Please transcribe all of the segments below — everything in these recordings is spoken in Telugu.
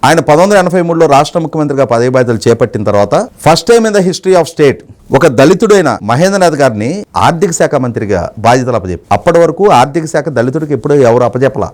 ఆయన 1983లో రాష్ట్ర ముఖ్యమంత్రిగా పదవి బాధ్యతలు చేపట్టిన తర్వాత first time in the history of state ఒక దళితుడైన మహేంద్రనాథ్ గారిని ఆర్థిక శాఖ మంత్రిగా బాధ్యతలు అప్పచెప్పి, అప్పటి వరకు ఆర్థిక శాఖ దళితుడికి ఎప్పుడూ ఎవరు అప్పచెప్పలా.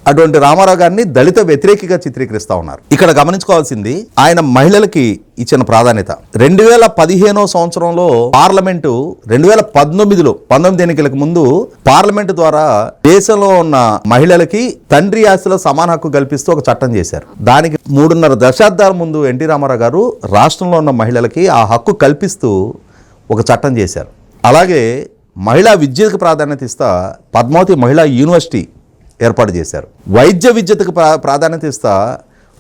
అటువంటి రామారావు గారిని దళిత వ్యతిరేకిగా చిత్రీకరిస్తా ఉన్నారు. ఇక్కడ గమనించుకోవాల్సింది ఆయన మహిళలకి ఇచ్చిన ప్రాధాన్యత. 2015 సంవత్సరంలో పార్లమెంటు 2019 ఎన్నికలకు ముందు పార్లమెంటు ద్వారా దేశంలో ఉన్న మహిళలకి తండ్రి ఆస్తిలో సమాన హక్కు కల్పిస్తూ ఒక చట్టం చేశారు. దానికి 3.5 దశాబ్దాల ముందు ఎన్టీ రామారావు గారు రాష్ట్రంలో ఉన్న మహిళలకి ఆ హక్కు కల్పిస్తూ ఒక చట్టం చేశారు. అలాగే మహిళా విద్యకు ప్రాధాన్యత ఇస్తా పద్మావతి మహిళా యూనివర్సిటీ ఏర్పాటు చేశారు. వైద్య విద్యకు ప్రాధాన్యత ఇస్తా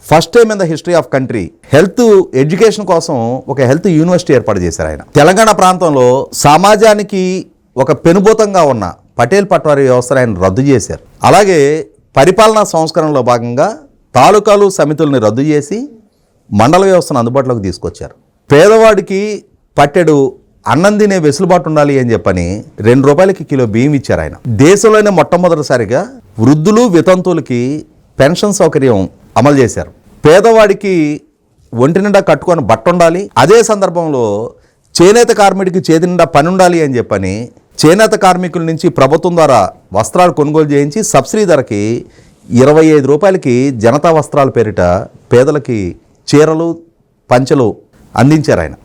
first time in the history of country health education కోసం ఒక హెల్త్ యూనివర్సిటీ ఏర్పాటు చేశారు ఆయన. తెలంగాణ ప్రాంతంలో సమాజానికి ఒక పెనుభూతంగా ఉన్న పటేల్ పట్వారీ వ్యవస్థను ఆయన రద్దు చేశారు. అలాగే పరిపాలనా సంస్కరణలో భాగంగా తాలూకాలు సమితుల్ని రద్దు చేసి మండల వ్యవస్థను అందుబాటులోకి తీసుకొచ్చారు. పేదవాడికి పట్టెడు అన్నం తినే వెసులుబాటు ఉండాలి అని చెప్పని ₹2 కిలో బియ్యం ఇచ్చారు ఆయన. దేశంలోనే మొట్టమొదటిసారిగా వృద్ధులు వితంతువులకి పెన్షన్ సౌకర్యం అమలు చేశారు. పేదవాడికి ఒంటి నిండా కట్టుకొని బట్ట ఉండాలి, అదే సందర్భంలో చేనేత కార్మికుడికి చేతి నిండా పని ఉండాలి అని చెప్పని చేనేత కార్మికుల నుంచి ప్రభుత్వం ద్వారా వస్త్రాలు కొనుగోలు చేయించి సబ్సిడీ ధరకి ₹25 జనతా వస్త్రాల పేరిట పేదలకి చీరలు పంచెలు అందించారు ఆయన.